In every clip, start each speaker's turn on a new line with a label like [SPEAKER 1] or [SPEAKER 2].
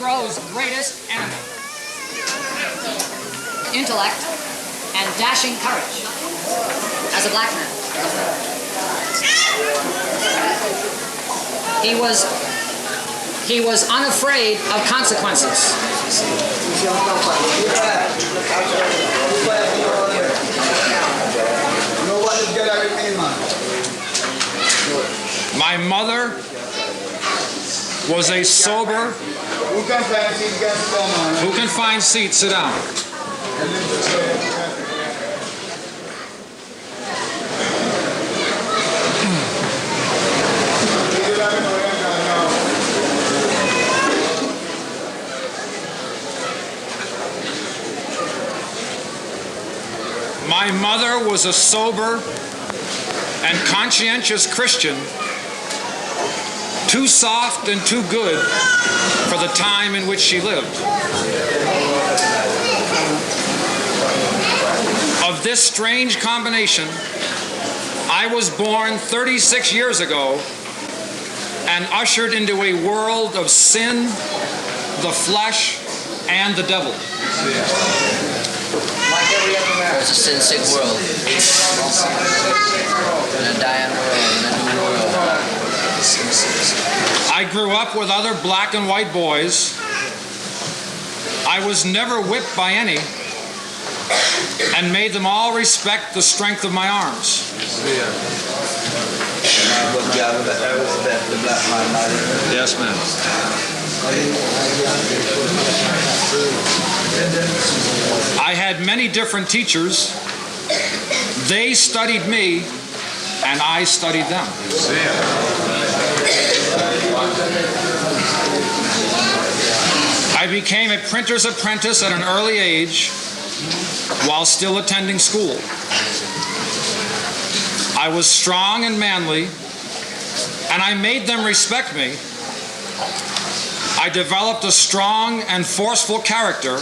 [SPEAKER 1] Negro's greatest enemy. Intellect and dashing courage as a black man. He was unafraid of consequences.
[SPEAKER 2] My mother was a sober. Who can find seats? Sit down. My mother was a sober and conscientious Christian, too soft and too good for the time in which she lived. Of this strange combination, I was born 36 years ago and ushered into a world of sin, the flesh, and the devil.
[SPEAKER 3] It's a sin-sick world, and a dying world, and a new world.
[SPEAKER 2] I grew up with other black and white boys. I was never whipped by any, and made them all respect the strength of my arms. Yes, ma'am. I had many different teachers. They studied me, and I studied them. I became a printer's apprentice at an early age while still attending school. I was strong and manly, and I made them respect me. I developed a strong and forceful character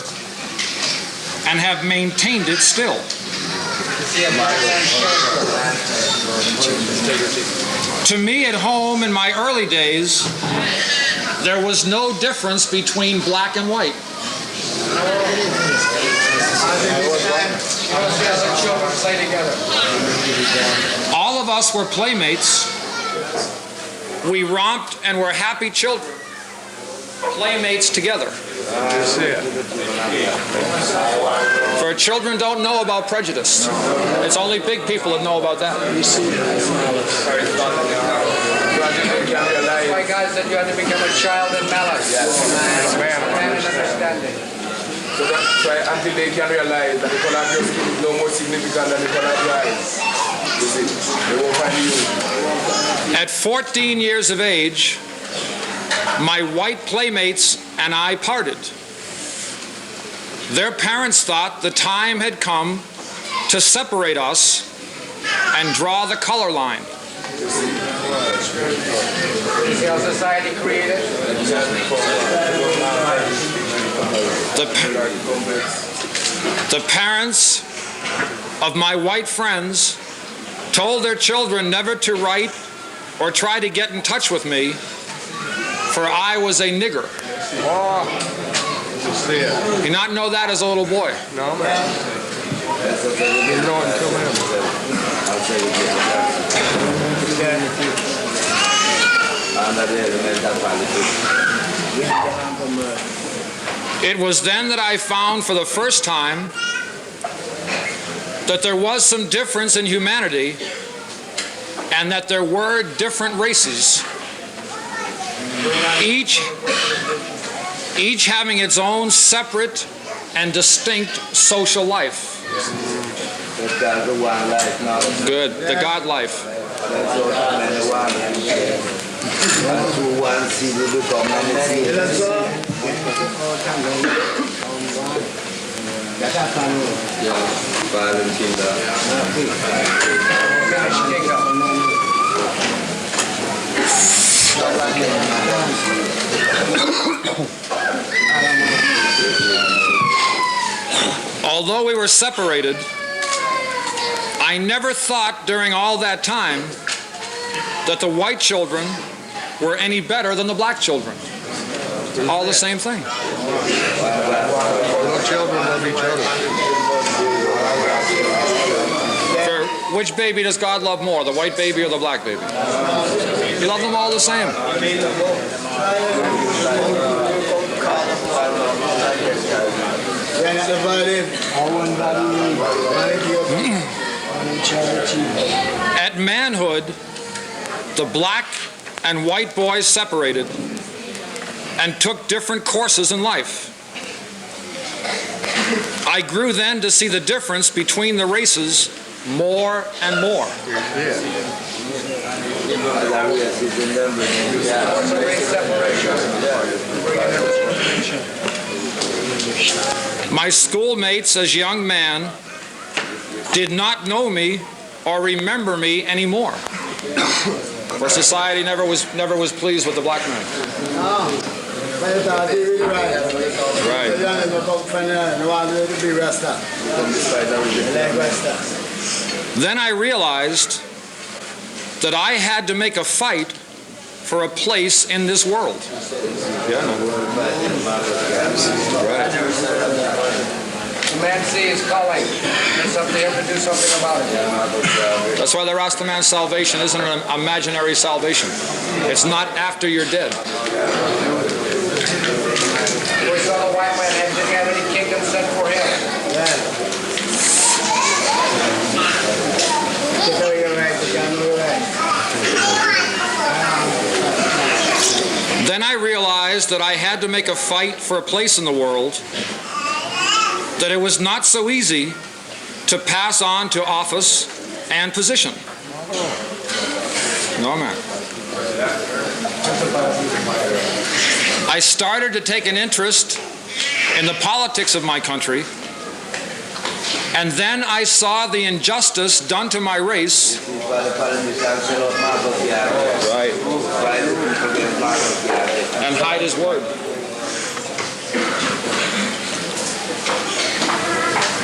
[SPEAKER 2] and have maintained it still. To me at home in my early days, there was no difference between black and white. All of us were playmates. We romped and were happy children. Playmates together. For children don't know about prejudice. It's only big people that know about that.
[SPEAKER 4] That's why God said you had to become a child in malice. Man and understanding.
[SPEAKER 5] So that's why until they can realize that the color of your skin is no more significant than the color of your eyes. You see, they won't find you.
[SPEAKER 2] At 14 years of age, my white playmates and I parted. Their parents thought the time had come to separate us and draw the color line.
[SPEAKER 4] You see how society created?
[SPEAKER 2] The parents of my white friends told their children never to write or try to get in touch with me, for I was a nigger.
[SPEAKER 5] Oh,
[SPEAKER 2] you did not know that as a little boy?
[SPEAKER 5] no, man. You know until
[SPEAKER 2] It was then that I found for the first time that there was some difference in humanity and that there were different races, each having its own separate and distinct social life. Good, the God life. Although we were separated, I never thought during all that time that the white children were any better than the black children. all the same thing.
[SPEAKER 6] Little children love each other.
[SPEAKER 2] For which baby does God love more, the white baby or the black baby? He loves them all the same. At manhood, the black and white boys separated and took different courses in life. I grew then to see the difference between the races more and more. My schoolmates as young men did not know me or remember me anymore. For society never was pleased with the black man. Right. Then I realized that I had to make a fight for a place in this world. Yeah. Right.
[SPEAKER 4] The man see is calling. It's up to him to do something about it.
[SPEAKER 2] That's why the Rasta man's salvation isn't an imaginary salvation. It's not after you're dead.
[SPEAKER 4] We saw the white man and didn't have any kingdom sent for him.
[SPEAKER 2] Then I realized that I had to make a fight for a place in the world, that it was not so easy to pass on to office and position. No, man. I started to take an interest in the politics of my country, and then I saw the injustice done to my race. Right. And hide his word.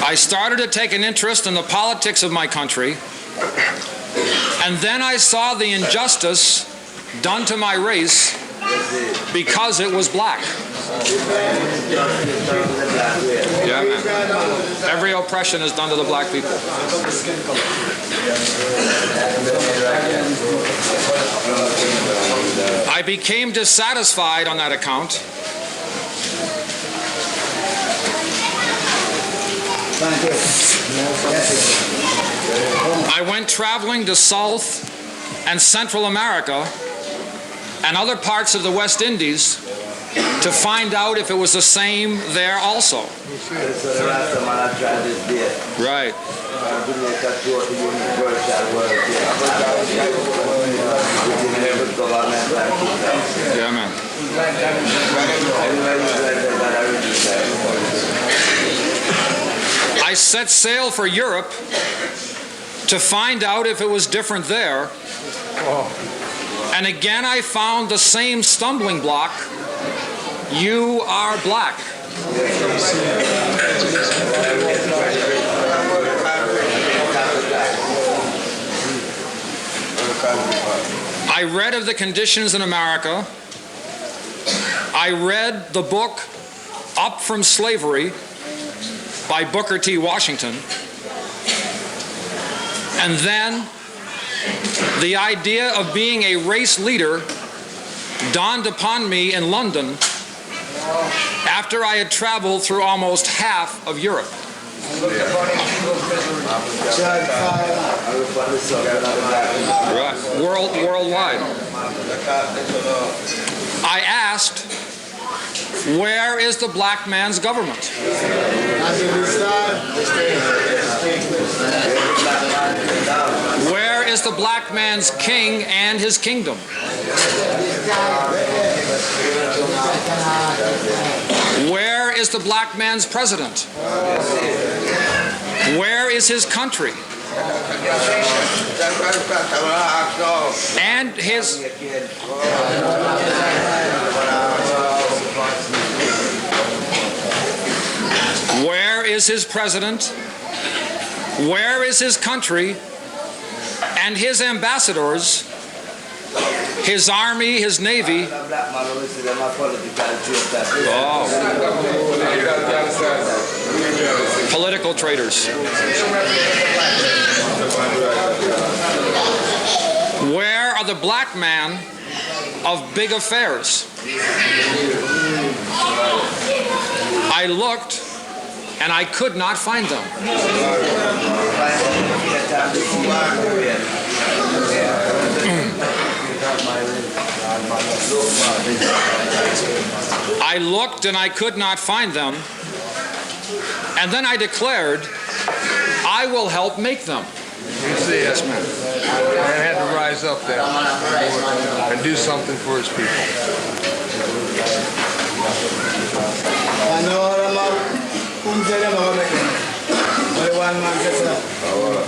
[SPEAKER 2] I started to take an interest in the politics of my country, and then I saw the injustice done to my race because it was black. Yeah, man. Every oppression is done to the black people. I became dissatisfied on that account. I went traveling to South and Central America and other parts of the West Indies to find out if it was the same there also. Right. Yeah, man. I set sail for Europe to find out if it was different there. And again I found the same stumbling block. You are black. I read of the conditions in America. I read the book Up from Slavery by Booker T. Washington. And then the idea of being a race leader dawned upon me in London after I had traveled through almost half of Europe. Right. Worldwide. I asked, where is the black man's government? Where is the black man's king and his kingdom? Where is the black man's president? Where is his country? And his... Where is his president? Where is his country? And his ambassadors, his army, his navy. Oh, political traitors. Where are the black men of big affairs? I looked and I could not find them. I looked and I could not find them. And then I declared, I will help make them.
[SPEAKER 5] You see, yes, man had to rise up there and do something for his people.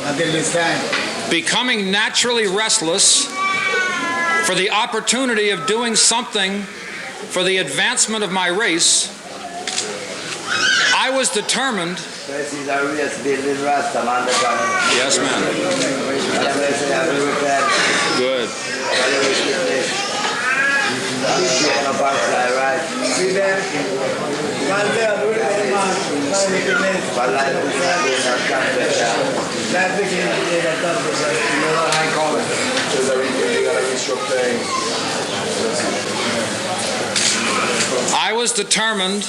[SPEAKER 4] Until this time.
[SPEAKER 2] Becoming naturally restless for the opportunity of doing something for the advancement of my race, I was determined. Yes, ma'am. Good. I was determined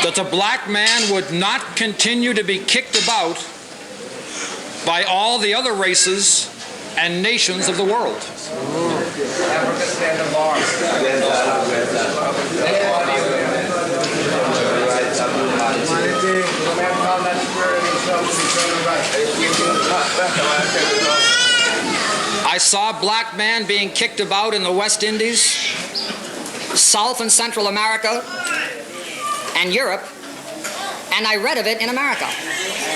[SPEAKER 2] that the black man would not continue to be kicked about by all the other races and nations of the world.
[SPEAKER 4] Africa stand apart.
[SPEAKER 2] I saw black men being kicked about in the West Indies, South and Central America, and Europe, and I read of it in America,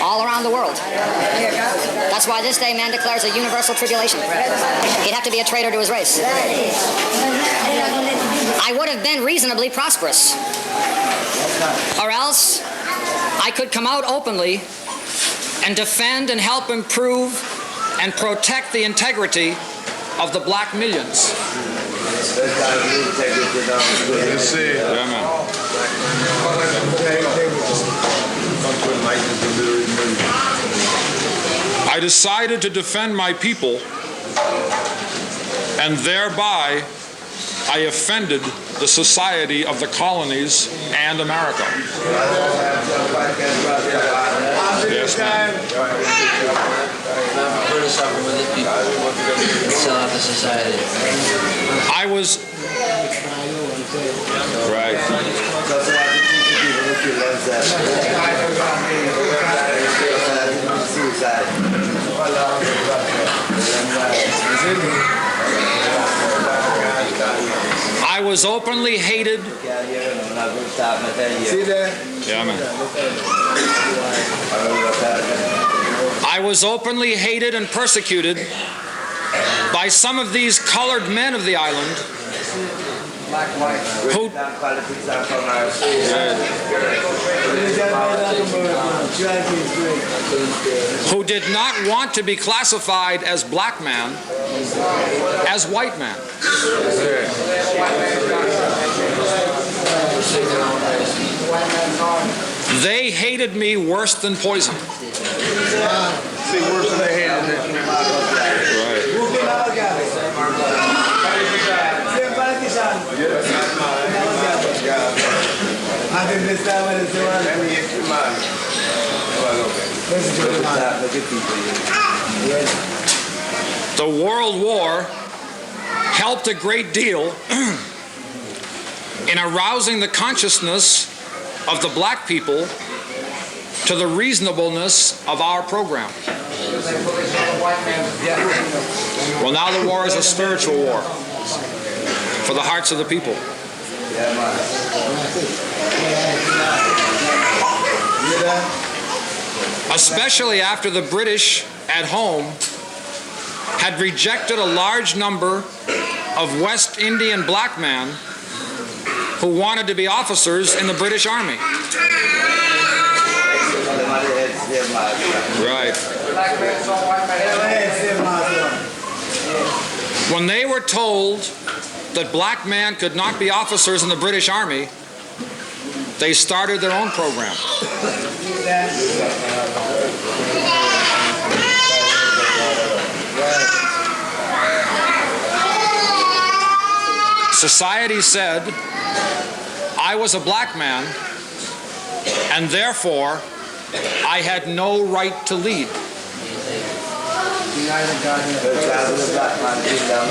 [SPEAKER 2] all around the world. That's why this day man declares a universal tribulation. He'd have to be a traitor to his race. I would have been reasonably prosperous, or else I could come out openly and defend and help improve and protect the integrity of the black millions.
[SPEAKER 5] You see,
[SPEAKER 2] Yeah, man. I decided to defend my people, and thereby I offended the society of the colonies and America. Yes, ma'am.
[SPEAKER 3] Sell out the society.
[SPEAKER 2] I was right. I was openly hated. Yeah, man. I was openly hated and persecuted by some of these colored men of the island who did not want to be classified as black man, as white man. They hated me worse than poison.
[SPEAKER 5] see, worse than they hated it.
[SPEAKER 2] The World War helped a great deal in arousing the consciousness of the black people to the reasonableness of our program. Well, now the war is a spiritual war for the hearts of the people. Especially after the British at home had rejected a large number of West Indian black men who wanted to be officers in the British Army. Right. When they were told that black men could not be officers in the British Army, they started their own program. Society said I was a black man, and therefore I had no right to lead.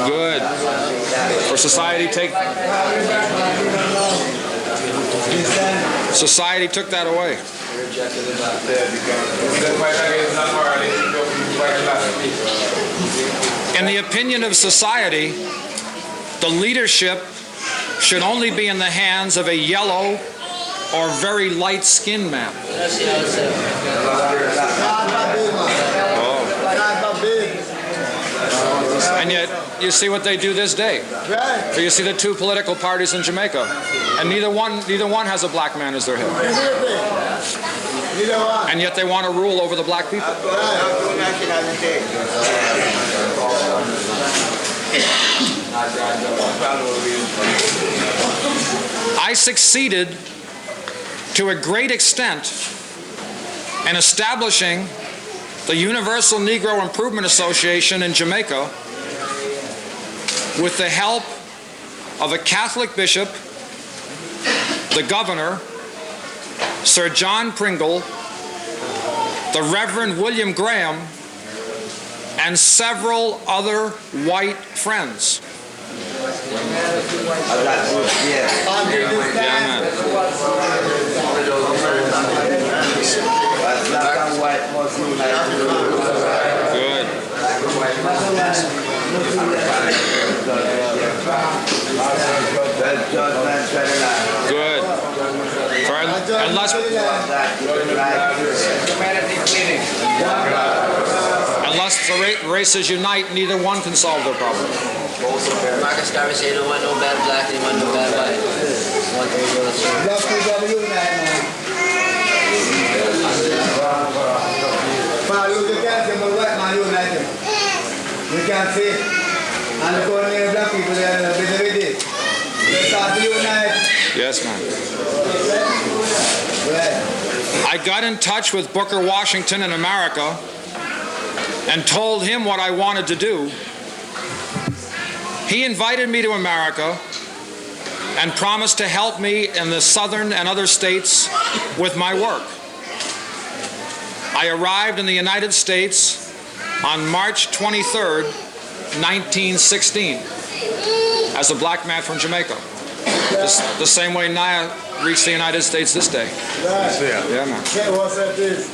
[SPEAKER 2] Good. For society took that away. In the opinion of society, the leadership should only be in the hands of a yellow or very light-skinned man. And yet, you see what they do this day. So you see the two political parties in Jamaica, and neither one has a black man as their head. And yet they want to rule over the black people. I succeeded to a great extent in establishing the Universal Negro Improvement Association in Jamaica with the help of a Catholic bishop, the governor, Sir John Pringle, the Reverend William Graham, and several other white friends. Good. Good. Unless the races unite, neither one can solve their problem.
[SPEAKER 3] Marcus Garvey said, "You don't want no bad black, you want no bad white." You want those worlds.
[SPEAKER 6] Black people unite, man. You can't say, but white man unite them. You can't say, and the colonial black people, they are busy with it. They start to unite.
[SPEAKER 2] Yes, ma'am.
[SPEAKER 6] Right.
[SPEAKER 2] I got in touch with Booker Washington in America and told him what I wanted to do. He invited me to America and promised to help me in the southern and other states with my work. I arrived in the United States on March 23rd, 1916, as a black man from Jamaica. The same way Naya reached the United States this day.
[SPEAKER 6] Right.
[SPEAKER 2] Yeah, man.
[SPEAKER 6] What's that is?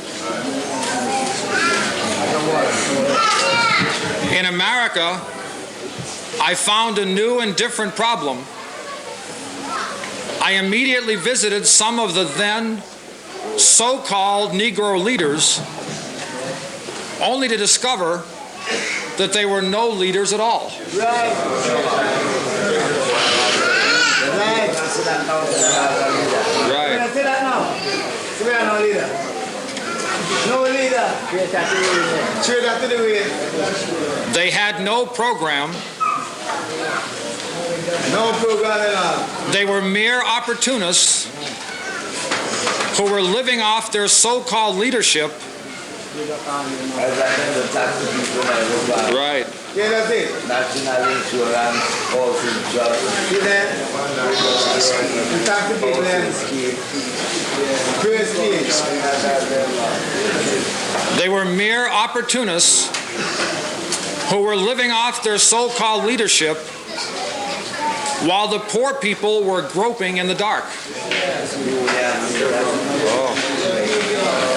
[SPEAKER 2] In America, I found a new and different problem. I immediately visited some of the then so-called Negro leaders, only to discover that they were no leaders at all.
[SPEAKER 6] Right.
[SPEAKER 2] Right.
[SPEAKER 6] Say that now. We are no leader. No leader. Straight up to the way.
[SPEAKER 2] They had no program.
[SPEAKER 6] No program at all.
[SPEAKER 2] They were mere opportunists who were living off their so-called leadership. Right.
[SPEAKER 6] Yeah, that's it.
[SPEAKER 7] National insurance, housing, job.
[SPEAKER 6] See that? You talk to people then. First
[SPEAKER 2] They were mere opportunists who were living off their so-called leadership while the poor people were groping in the dark.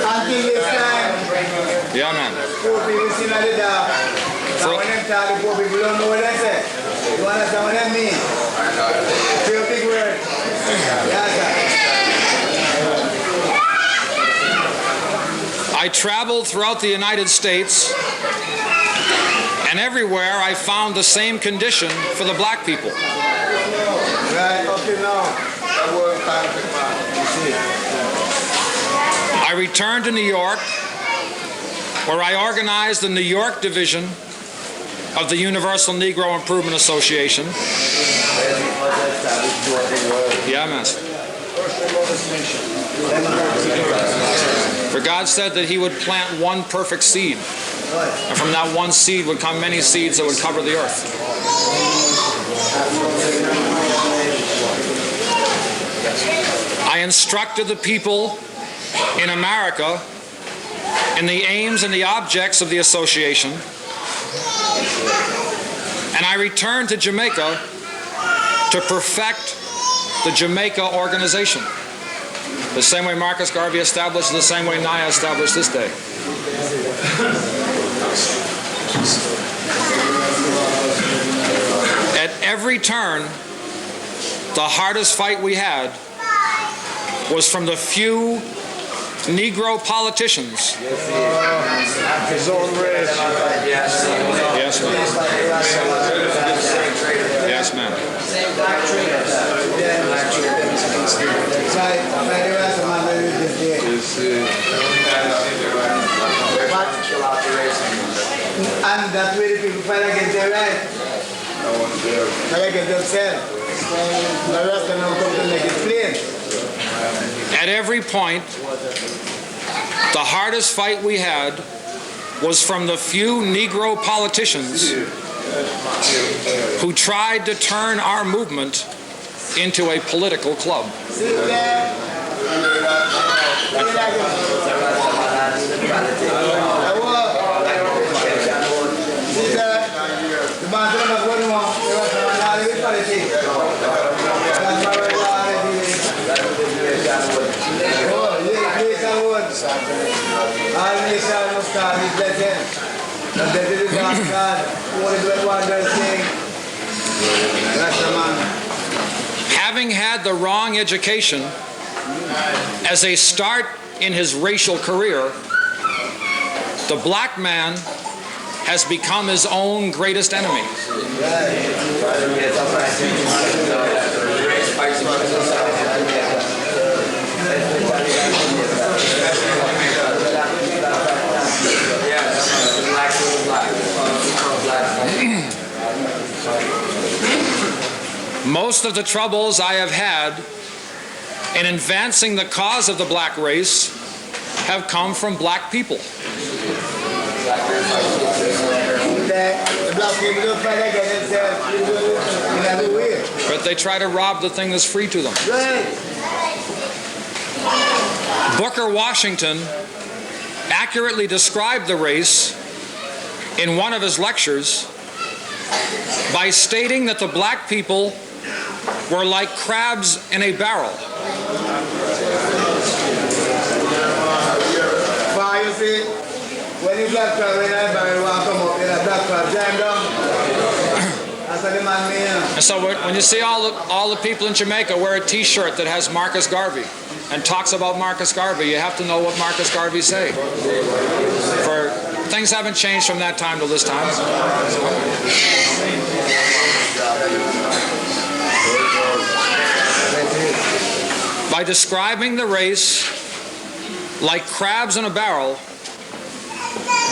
[SPEAKER 6] Until this time,
[SPEAKER 2] Yeah, man.
[SPEAKER 6] poor people see not the dark. Now when them talk, the poor people don't know what they say. You understand what that means? Feel big word. Yes, sir.
[SPEAKER 2] I traveled throughout the United States, and everywhere I found the same condition for the black people.
[SPEAKER 6] Right, okay now. That word time, you see.
[SPEAKER 2] I returned to New York, where I organized the New York division of the Universal Negro Improvement Association. Yeah, Master. For God said that he would plant one perfect seed, and from that one seed would come many seeds that would cover the earth. I instructed the people in America in the aims and the objects of the association, and I returned to Jamaica to perfect the Jamaica organization. The same way Marcus Garvey established, the same way Naya established this day. At every turn, the hardest fight we had was from the few Negro politicians.
[SPEAKER 4] His own race.
[SPEAKER 2] Yes, ma'am. Yes, ma'am.
[SPEAKER 6] And that's where the people fight against their right. Fight against themselves. The rest of them come to make it plain.
[SPEAKER 2] At every point, the hardest fight we had was from the few Negro politicians who tried to turn our movement into a political club. Having had the wrong education as a start in his racial career, the black man has become his own greatest enemy. Most of the troubles I have had in advancing the cause of the black race have come from black people. But they try to rob the thing that's free to them. Booker Washington accurately described the race in one of his lectures by stating that the black people were like crabs in a barrel.
[SPEAKER 6] Well, you see, when you black crab in a barrel want to come up in a black crab, jam down. That's what the man means.
[SPEAKER 2] And so when you see all the people in Jamaica wear a T-shirt that has Marcus Garvey and talks about Marcus Garvey, you have to know what Marcus Garvey say. For things haven't changed from that time to this time. By describing the race like crabs in a barrel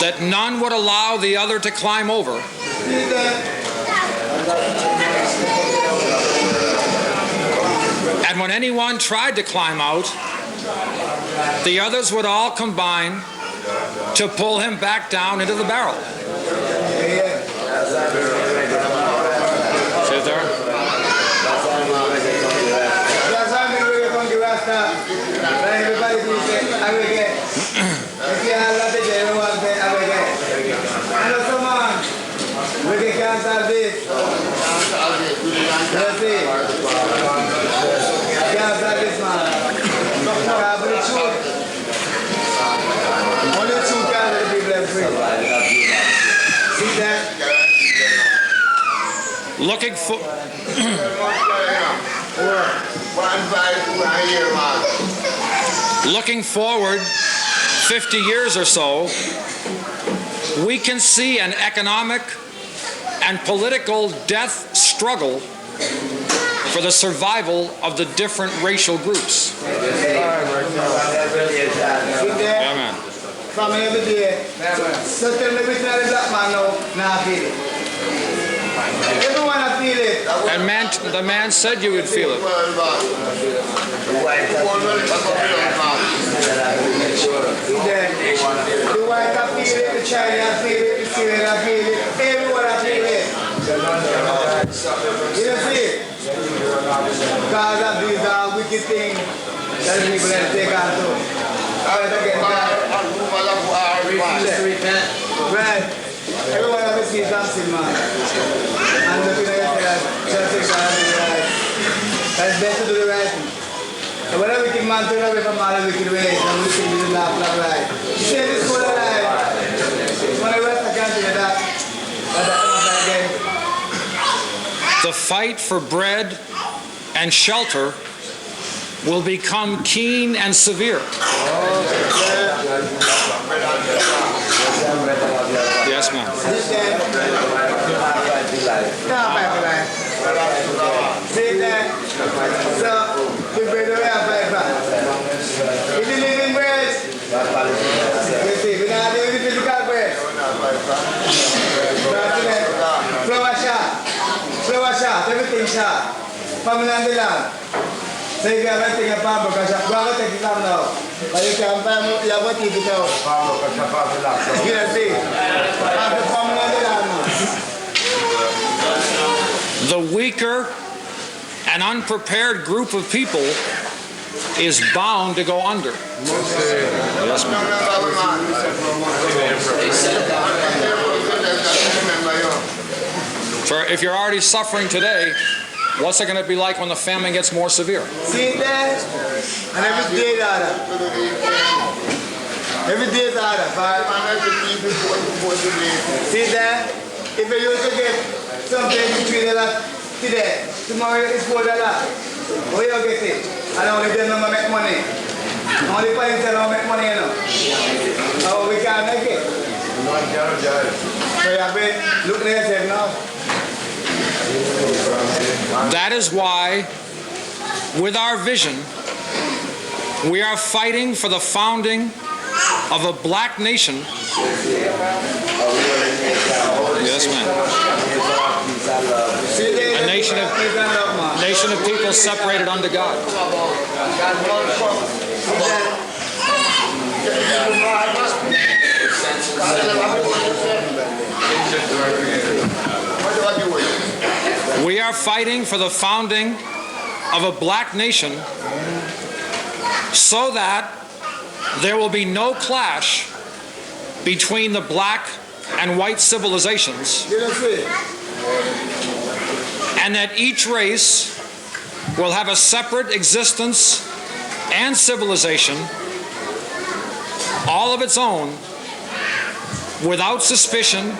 [SPEAKER 2] that none would allow the other to climb over, and when anyone tried to climb out, the others would all combine to pull him back down into the barrel. See it there? Looking for looking forward 50 years or so, we can see an economic and political death struggle for the survival of the different racial groups. Yeah, man.
[SPEAKER 6] From every day, so tell me which one is black man now, now feel it. Everyone I feel it.
[SPEAKER 2] And the man said you would feel it.
[SPEAKER 6] See there? The white I feel it, the China I feel it, the Syrian I feel it, everyone I feel it. You don't see it? Because of these wicked things that the people have taken on to. Right. Everyone have a seat dancing, man. And looking at yourself, just think God do the right. It's best to do the right thing. So when a wicked man turn away from all the wicked ways, and we can do the love right. You say this for the life. When I rest, I can't do that. But that's not again.
[SPEAKER 2] The fight for bread and shelter will become keen and severe. Yes, ma'am.
[SPEAKER 6] See that? So, the bread we have fight for. If you live in bread, you see, we don't live in physical bread. Flower shot, everything shot. Family and the land. So if you have anything in farm book, go and take it down now. But you can buy more, you have to keep it out. You don't see? Have the family and the land now.
[SPEAKER 2] The weaker and unprepared group of people is bound to go under. Yes, ma'am. So if you're already suffering today, what's it going to be like when the famine gets more severe?
[SPEAKER 6] See that? And every day is harder. Every day is harder. See that? If you used to get something between $3 today, tomorrow it's $4. Where you get it? And only them don't make money. Only parents don't make money, you know. Oh, we can't make it. So you have to look at yourself now.
[SPEAKER 2] That is why, with our vision, we are fighting for the founding of a black nation. Yes, ma'am. A nation of people separated unto God. We are fighting for the founding of a black nation so that there will be no clash between the black and white civilizations, and that each race will have a separate existence and civilization, all of its own, without suspicion,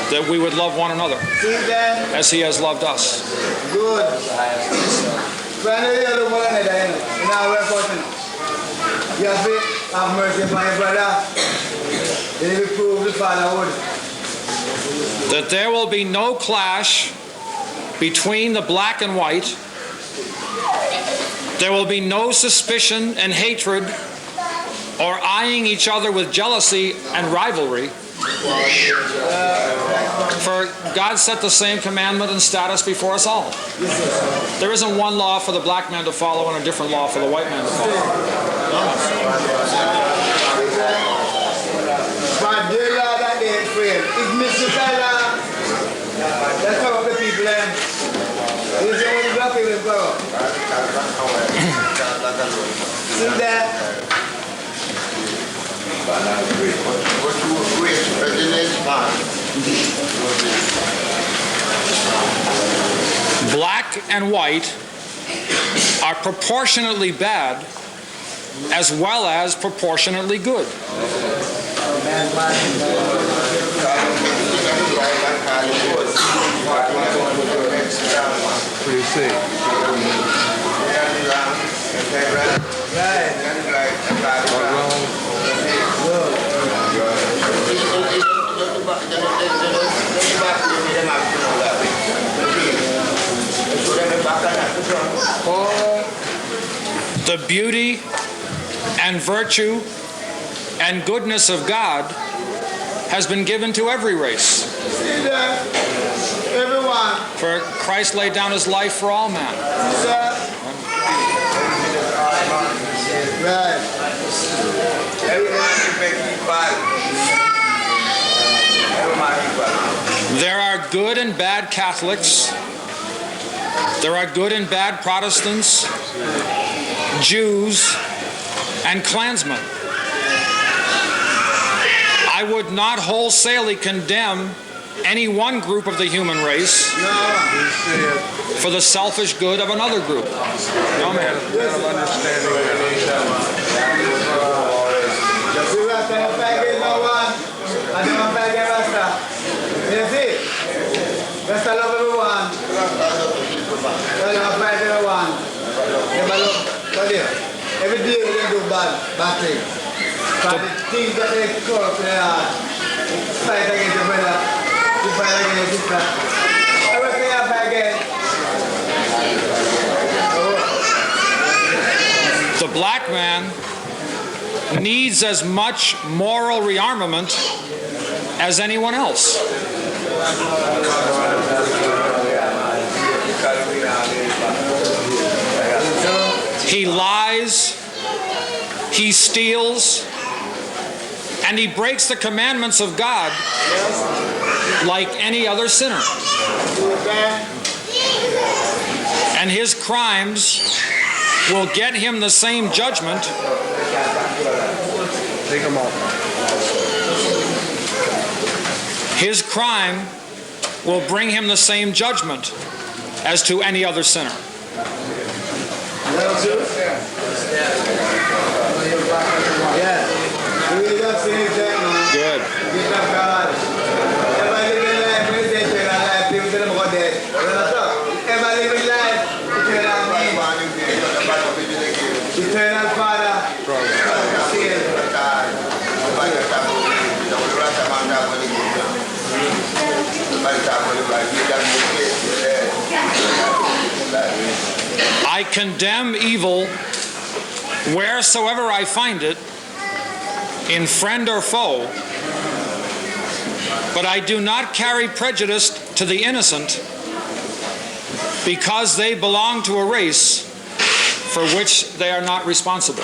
[SPEAKER 2] that we would love one another as He has loved us.
[SPEAKER 6] Good. You have to have mercy upon your brother. Then you prove the fatherhood.
[SPEAKER 2] That there will be no clash between the black and white. There will be no suspicion and hatred or eyeing each other with jealousy and rivalry. For God set the same commandment and status before us all. There isn't one law for the black man to follow and a different law for the white man to follow.
[SPEAKER 6] But dear Lord, that they afraid. It's Mr. Tyler. That's how the people learn. This is only black people go. See that?
[SPEAKER 2] Black and white are proportionately bad as well as proportionately good. The beauty and virtue and goodness of God has been given to every race.
[SPEAKER 6] See that? Everyone.
[SPEAKER 2] For Christ laid down his life for all men.
[SPEAKER 6] Right.
[SPEAKER 7] Everyone is making equal. Everyone equal.
[SPEAKER 2] There are good and bad Catholics. There are good and bad Protestants, Jews, and Klansmen. I would not wholesalely condemn any one group of the human race for the selfish good of another group. No, man.
[SPEAKER 6] Rasta love everyone. Every day we do bad things. But the things that they call for fight against the brother, to fight against the sister. Everything I fight against.
[SPEAKER 2] The black man needs as much moral rearmament as anyone else. He lies, he steals, and he breaks the commandments of God like any other sinner. And his crimes will get him the same judgment.
[SPEAKER 5] Take them off.
[SPEAKER 2] His crime will bring him the same judgment as to any other sinner. Good.
[SPEAKER 6] Eternal Father,
[SPEAKER 2] I condemn evil wheresoever I find it, in friend or foe, but I do not carry prejudice to the innocent because they belong to a race for which they are not responsible.